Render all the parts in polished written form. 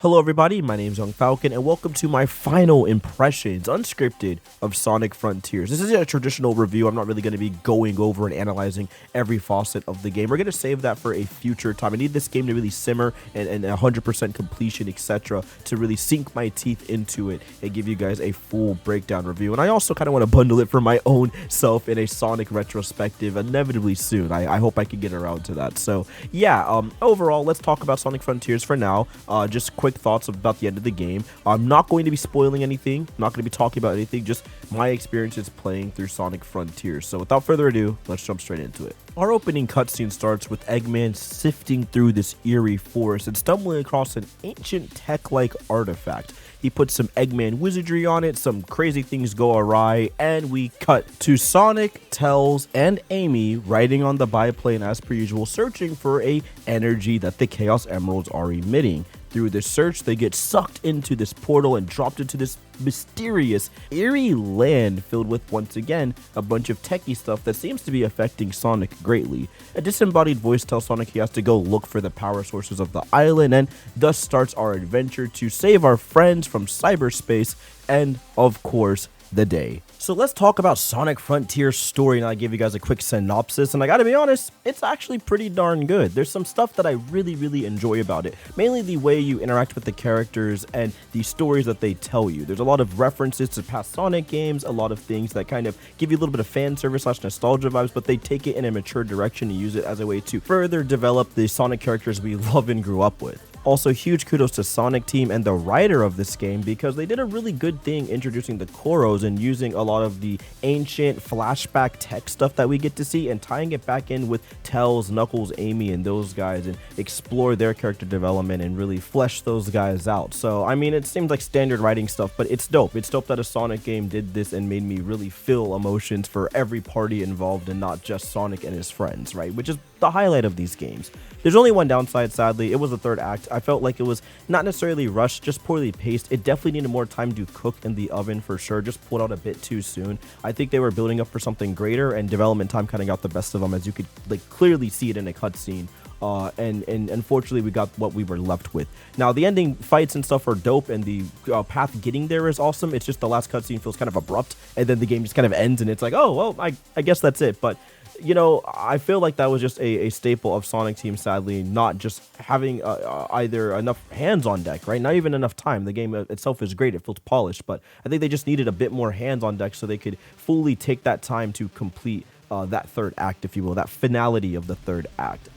Hello everybody, my name is Young Falcon and welcome to my final impressions, unscripted, of Sonic Frontiers. This is a traditional review. I'm not really going to be going over and analyzing every facet of the game. We're going to save that for a future time. I need this game to really simmer and 100% completion, etc. to really sink my teeth into it and give you guys a full breakdown review. And I also kind of want to bundle it for my own self in a Sonic retrospective inevitably soon. I hope I can get around to that. So yeah, overall, let's talk about Sonic Frontiers for now. Just quick thoughts about the end of the game. I'm not going to be spoiling anything. I'm not going to be talking about anything, just my experiences playing through Sonic Frontiers. So without further ado, let's jump straight into it. Our opening cutscene starts with Eggman sifting through this eerie forest and stumbling across an ancient tech-like artifact. He puts some Eggman wizardry on it, some crazy things go awry, and we cut to Sonic, Tails, and Amy riding on the biplane as per usual, searching for a energy that the Chaos Emeralds are emitting. Through this search, they get sucked into this portal and dropped into this mysterious, eerie land filled with, once again, a bunch of techie stuff that seems to be affecting Sonic greatly. A disembodied voice tells Sonic he has to go look for the power sources of the island, and thus starts our adventure to save our friends from cyberspace and, of course, the day. So let's talk about Sonic Frontiers story, and I'll give you guys a quick synopsis, and I gotta be honest, it's actually pretty darn good. There's some stuff that I really enjoy about it, mainly the way you interact with the characters and the stories that they tell you. There's a lot of references to past Sonic games, a lot of things that kind of give you a little bit of fan service / nostalgia vibes, but they take it in a mature direction and use it as a way to further develop the Sonic characters we love and grew up with. Also, huge kudos to Sonic Team and the writer of this game, because they did a really good thing introducing the Koros and using a lot of the ancient flashback tech stuff that we get to see and tying it back in with Tails, Knuckles, Amy, and those guys, and explore their character development and really flesh those guys out. So, I mean, it seems like standard writing stuff, but it's dope. It's dope that a Sonic game did this and made me really feel emotions for every party involved and not just Sonic and his friends, right? Which is the highlight of these games. There's only one downside, sadly. It was the third act. I felt like it was not necessarily rushed, just poorly paced. It definitely needed more time to cook in the oven for sure, just pulled out a bit too soon. I think they were building up for something greater, and development time kind of got the best of them, as you could like clearly see it in a cutscene. And unfortunately we got what we were left with. Now the ending fights and stuff are dope, and the path getting there is awesome. It's just the last cutscene feels kind of abrupt, and then the game just kind of ends and it's like, oh well, I guess that's it. But you know, I feel like that was just a staple of Sonic Team, sadly, not just having either enough hands on deck, right? Not even enough time. The game itself is great. It feels polished, but I think they just needed a bit more hands on deck so they could fully take that time to complete that third act, if you will, that finality of the third act.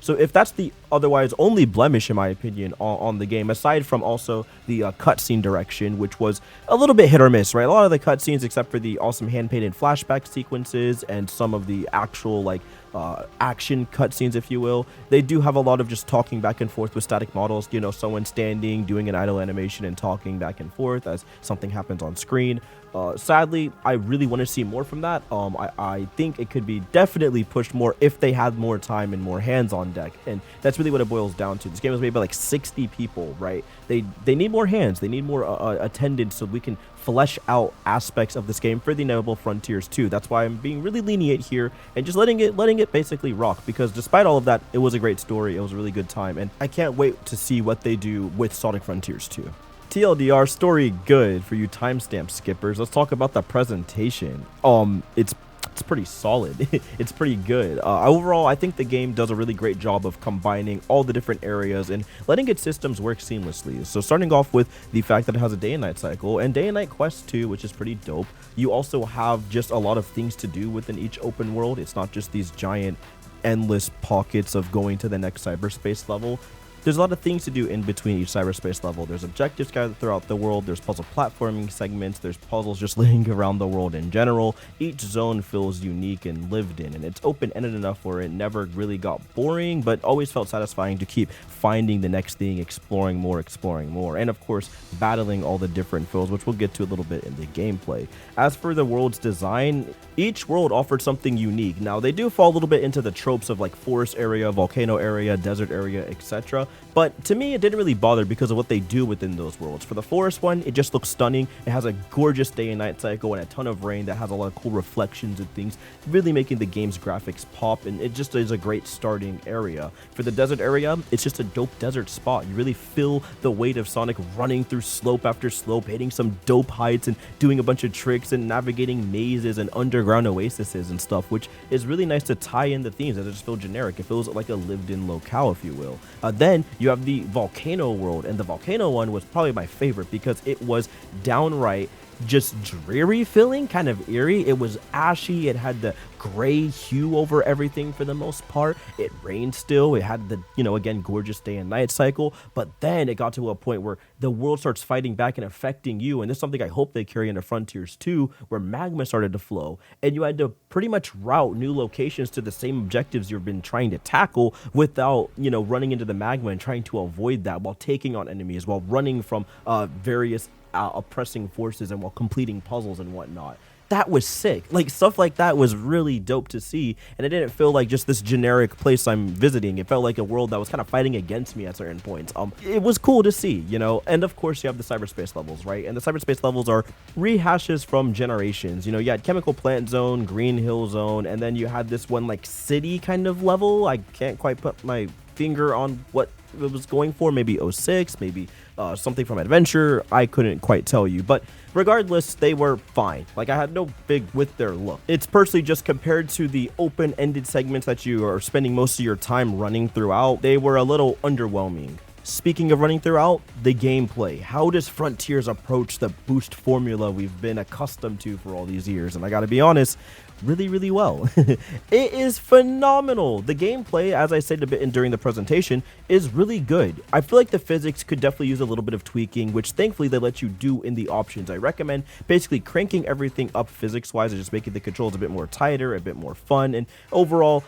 So if that's the otherwise only blemish, in my opinion, on the game, aside from also the cutscene direction, which was a little bit hit or miss, right? A lot of the cutscenes, except for the awesome hand-painted flashback sequences and some of the actual like action cutscenes, if you will, they do have a lot of just talking back and forth with static models, you know, someone standing, doing an idle animation and talking back and forth as something happens on screen. Sadly, I really want to see more from that. I think it could be definitely pushed more if they had more time and more hands on deck, and that's really what it boils down to. This game was made by like 60 people, right? They need more hands, they need more attendance, so we can flesh out aspects of this game for the inevitable Frontiers 2. That's why I'm being really lenient here and just letting it basically rock, because despite all of that, it was a great story, it was a really good time, and I can't wait to see what they do with Sonic Frontiers 2. TLDR, story good for you timestamp skippers. Let's talk about the presentation. It's pretty solid. It's pretty good. Overall, I think the game does a really great job of combining all the different areas and letting its systems work seamlessly. So starting off with the fact that it has a day and night cycle and day and night quests too, which is pretty dope. You also have just a lot of things to do within each open world. It's not just these giant endless pockets of going to the next cyberspace level. There's a lot of things to do in between each cyberspace level. There's objectives scattered throughout the world, there's puzzle platforming segments, there's puzzles just laying around the world in general. Each zone feels unique and lived in, and it's open-ended enough where it never really got boring, but always felt satisfying to keep finding the next thing, exploring more, and of course, battling all the different foes, which we'll get to a little bit in the gameplay. As for the world's design, each world offered something unique. Now, they do fall a little bit into the tropes of like forest area, volcano area, desert area, etc., but to me it didn't really bother because of what they do within those worlds. For the forest one, it just looks stunning. It has a gorgeous day and night cycle and a ton of rain that has a lot of cool reflections and things, really making the game's graphics pop, and it just is a great starting area. For the desert area, it's just a dope desert spot. You really feel the weight of Sonic running through slope after slope, hitting some dope heights and doing a bunch of tricks and navigating mazes and underground oases and stuff, which is really nice to tie in the themes. It just feels generic. It feels like a lived-in locale, if you will. Then you have the volcano world, and the volcano one was probably my favorite because it was downright just dreary feeling, kind of eerie. It was ashy. It had the gray hue over everything for the most part. It rained still. It had the, again, gorgeous day and night cycle. But then it got to a point where the world starts fighting back and affecting you. And this is something I hope they carry into Frontiers 2, where magma started to flow. And you had to pretty much route new locations to the same objectives you've been trying to tackle without, running into the magma and trying to avoid that while taking on enemies, while running from various oppressing forces and while completing puzzles and whatnot. That was sick. Like, stuff like that was really dope to see, and it didn't feel like just this generic place I'm visiting. It felt like a world that was kind of fighting against me at certain points. It was cool to see, and of course you have the cyberspace levels, right? And the cyberspace levels are rehashes from Generations. You had Chemical Plant Zone, Green Hill Zone, and then you had this one like city kind of level. I can't quite put my finger on what it was going for. Maybe 06, maybe something from Adventure. I couldn't quite tell you, but regardless, they were fine. Like, I had no big with their look. It's personally just compared to the open-ended segments that you are spending most of your time running throughout, they were a little underwhelming. Speaking of running throughout, the gameplay. How does Frontiers approach the boost formula we've been accustomed to for all these years? And I gotta be honest, really well. It is phenomenal. The gameplay, as I said a bit during the presentation, is really good. I feel like the physics could definitely use a little bit of tweaking, which thankfully they let you do in the options. I recommend basically cranking everything up physics wise and just making the controls a bit more tighter, a bit more fun, and overall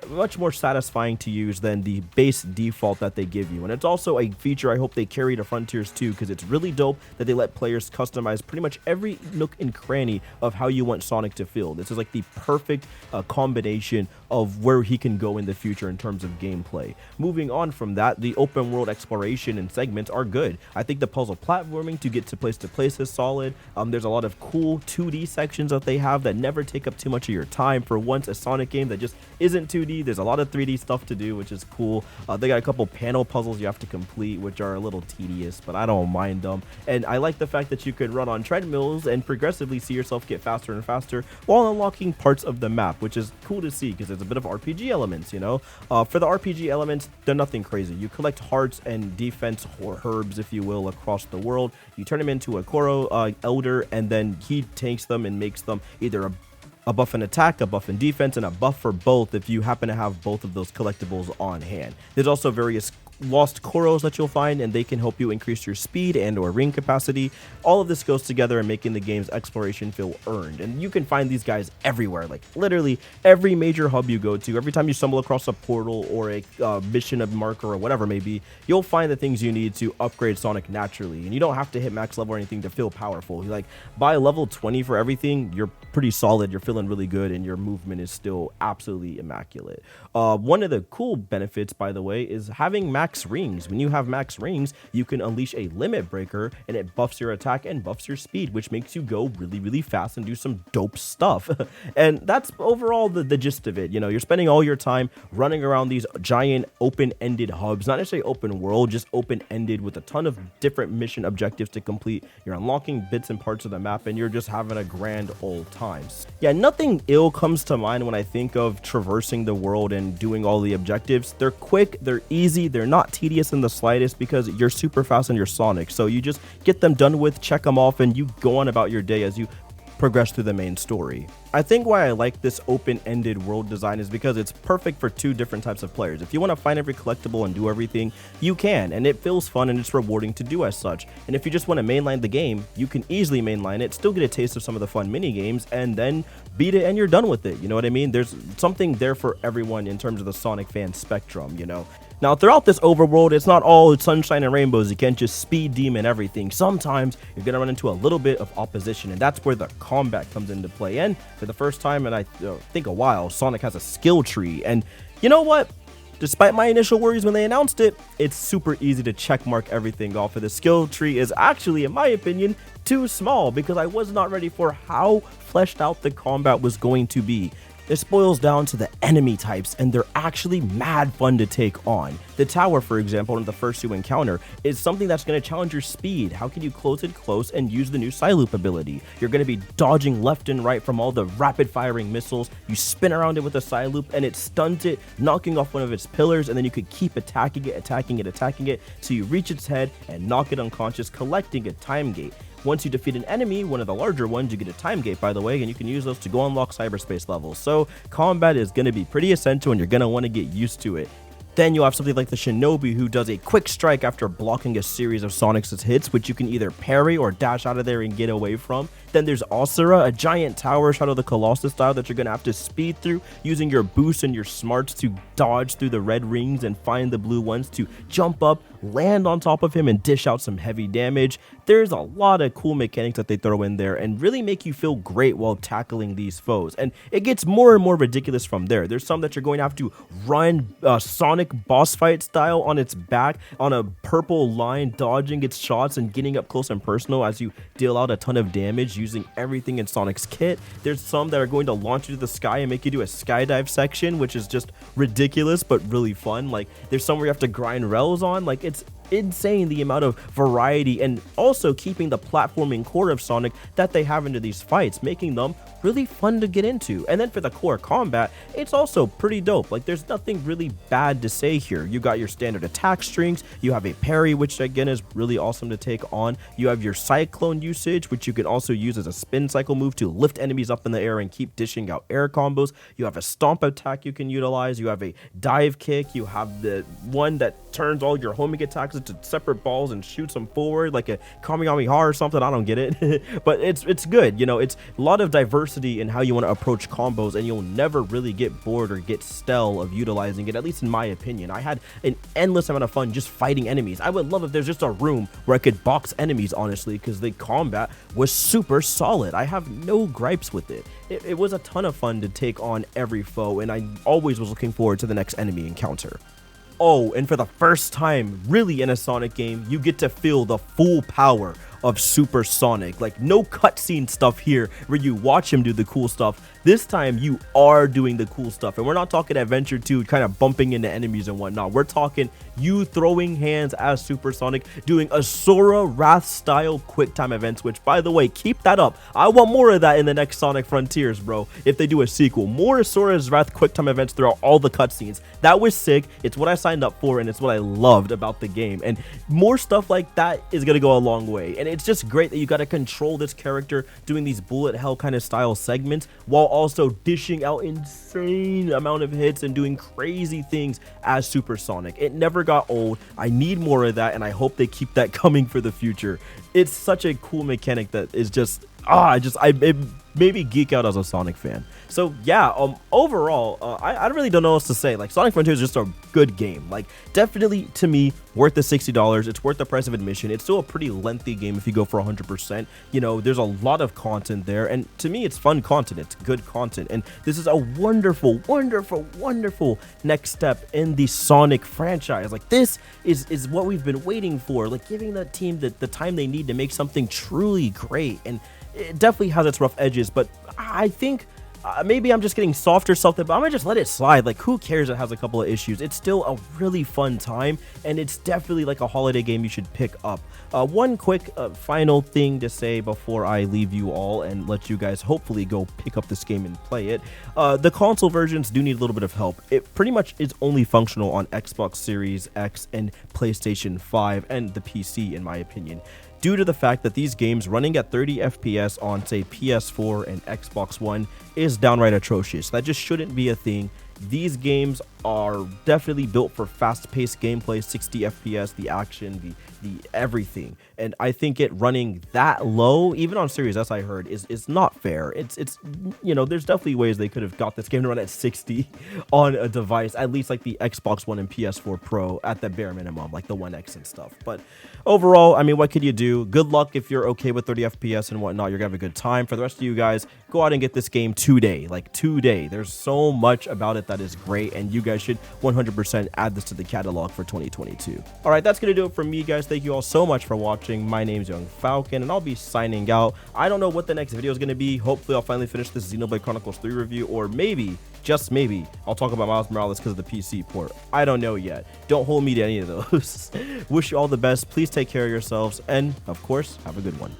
much more satisfying to use than the base default that they give you. And it's also a feature I hope they carry to Frontiers 2, because it's really dope that they let players customize pretty much every nook and cranny of how you want Sonic to feel. This is like the perfect combination of where he can go in the future in terms of gameplay. Moving on from that, the open world exploration and segments are good. I think the puzzle platforming to get to place is solid. There's a lot of cool 2D sections that they have that never take up too much of your time. For once, a Sonic game that just isn't 2D. There's a lot of 3D stuff to do, which is cool. They got a couple panel puzzles you have to complete, which are a little tedious, but I don't mind them. And I like the fact that you could run on treadmills and progressively see yourself get faster and faster while unlocking parts of the map, which is cool to see because there's a bit of RPG elements, For the RPG elements, they're nothing crazy. You collect hearts and defense or herbs, if you will, across the world. You turn them into a Koro Elder, and then he takes them and makes them either a buff in attack, a buff in defense, and a buff for both if you happen to have both of those collectibles on hand. There's also various lost Koros that you'll find, and they can help you increase your speed and or ring capacity. All of this goes together in making the game's exploration feel earned, and you can find these guys everywhere, like literally every major hub you go to. Every time you stumble across a portal or a mission of marker or whatever it may be, you'll find the things you need to upgrade Sonic naturally, and you don't have to hit max level or anything to feel powerful. Like, by level 20 for everything, you're pretty solid, you're feeling really good, and your movement is still absolutely immaculate. One of the cool benefits, by the way, is having max rings. When you have max rings, you can unleash a limit breaker, and it buffs your attack and buffs your speed, which makes you go really fast and do some dope stuff. And that's overall the gist of it. You're spending all your time running around these giant open-ended hubs, not necessarily open world, just open-ended with a ton of different mission objectives to complete. You're unlocking bits and parts of the map, and you're just having a grand old time. Yeah, nothing ill comes to mind when I think of traversing the world and doing all the objectives. They're quick, they're easy, they're not tedious in the slightest because you're super fast and you're Sonic. So you just get them done with, check them off, and you go on about your day as you progress through the main story. I think why I like this open-ended world design is because it's perfect for two different types of players. If you want to find every collectible and do everything, you can, and it feels fun and it's rewarding to do as such. And if you just want to mainline the game, you can easily mainline it, still get a taste of some of the fun mini games, and then beat it and you're done with it. You know what I mean? There's something there for everyone in terms of the Sonic fan spectrum, Now, throughout this overworld, it's not all sunshine and rainbows. You can't just speed demon everything. Sometimes you're going to run into a little bit of opposition, and that's where the combat comes into play. And for the first time in I think a while, Sonic has a skill tree. And you know what? Despite my initial worries when they announced it, it's super easy to checkmark everything off, and the skill tree is actually, in my opinion, too small because I was not ready for how fleshed out the combat was going to be. This boils down to the enemy types, and they're actually mad fun to take on. The tower, for example, one of the first you encounter, is something that's going to challenge your speed. How can you close it close and use the new Psyloop ability? You're going to be dodging left and right from all the rapid firing missiles. You spin around it with a Psyloop and it stuns it, knocking off one of its pillars, and then you could keep attacking it, so you reach its head and knock it unconscious, collecting a time gate. Once you defeat an enemy, one of the larger ones, you get a time gate, by the way, and you can use those to go unlock cyberspace levels. So combat is going to be pretty essential, and you're going to want to get used to it. Then you'll have something like the Shinobi, who does a quick strike after blocking a series of Sonic's hits, which you can either parry or dash out of there and get away from. Then there's Asura, a giant tower Shadow of the Colossus style that you're going to have to speed through, using your boost and your smarts to dodge through the red rings and find the blue ones to jump up, land on top of him, and dish out some heavy damage. There's a lot of cool mechanics that they throw in there and really make you feel great while tackling these foes. And it gets more and more ridiculous from there. There's some that you're going to have to run Sonic boss fight style on its back on a purple line, dodging its shots and getting up close and personal as you deal out a ton of damage using everything in Sonic's kit. There's some that are going to launch you to the sky and make you do a skydive section, which is just ridiculous but really fun. Like, there's some where you have to grind rails on. Like, it's insane the amount of variety, and also keeping the platforming core of Sonic that they have into these fights, making them really fun to get into. And then for the core combat, it's also pretty dope. Like, there's nothing really bad to say here. You got your standard attack strings, you have a parry, which again is really awesome to take on. You have your cyclone usage, which you can also use as a spin cycle move to lift enemies up in the air and keep dishing out air combos. You have a stomp attack you can utilize, you have a dive kick, you have the one that turns all your homing attacks into separate balls and shoots them forward like a Kamehameha or something. I don't get it. But it's good. You know, it's a lot of diversity in how you want to approach combos, and you'll never really get bored or get stale of utilizing it, at least in my opinion. I had an endless amount of fun just fighting enemies. I would love if there's just a room where I could box enemies, honestly, because the combat was super solid. I have no gripes with it. It was a ton of fun to take on every foe, and I always was looking forward to the next enemy encounter. Oh, and for the first time really in a Sonic game, you get to feel the full power of Super Sonic. Like, no cutscene stuff here where you watch him do the cool stuff. This time you are doing the cool stuff, and we're not talking Adventure 2 kind of bumping into enemies and whatnot. We're talking you throwing hands as Super Sonic, doing Asura Wrath style quick time events, which, by the way, keep that up. I want more of that in the next Sonic Frontiers, bro. If they do a sequel, more Asura's Wrath quick time events throughout all the cutscenes. That was sick. It's what I signed up for, and it's what I loved about the game. And more stuff like that is gonna go a long way. And it's just great that you got to control this character doing these bullet hell kind of style segments while also dishing out insane amount of hits and doing crazy things as Super Sonic. It never got old. I need more of that, and I hope they keep that coming for the future. It's such a cool mechanic that is just it made me geek out as a Sonic fan. So yeah, overall, I really don't know what else to say. Like, Sonic Frontiers is just a good game. Like, definitely, to me, worth the $60. It's worth the price of admission. It's still a pretty lengthy game if you go for 100%. You know, there's a lot of content there, and to me, it's fun content. It's good content, and this is a wonderful, wonderful, wonderful next step in the Sonic franchise. Like, this is what we've been waiting for. Like, giving that team the time they need to make something truly great. And it definitely has its rough edges, but I think maybe I'm just getting soft or something, but I'm gonna just let it slide. Like, who cares? It has a couple of issues. It's still a really fun time, and it's definitely like a holiday game you should pick up. One quick final thing to say before I leave you all and let you guys hopefully go pick up this game and play it. The console versions do need a little bit of help. It pretty much is only functional on Xbox Series X and PlayStation 5 and the PC, in my opinion, due to the fact that these games running at 30 FPS on, say, PS4 and Xbox One is downright atrocious. That just shouldn't be a thing. These games are definitely built for fast-paced gameplay, 60 FPS, the action, the everything. And I think it running that low, even on Series S, I heard, is not fair. It's you know, there's definitely ways they could have got this game to run at 60 on a device, at least like the Xbox One and PS4 Pro at the bare minimum, like the One X and stuff. But overall, I mean, what could you do? Good luck if you're okay with 30 FPS and whatnot. You're gonna have a good time. For the rest of you guys, go out and get this game today. Like, today. There's so much about it that is great, and you guys guys should 100% add this to the catalog for 2022. All right, that's going to do it for me, guys. Thank you all so much for watching. My name's Young Falcon, and I'll be signing out. I don't know what the next video is going to be. Hopefully, I'll finally finish this Xenoblade Chronicles 3 review, or maybe, just maybe, I'll talk about Miles Morales because of the PC port. I don't know yet. Don't hold me to any of those. Wish you all the best. Please take care of yourselves, and, of course, have a good one.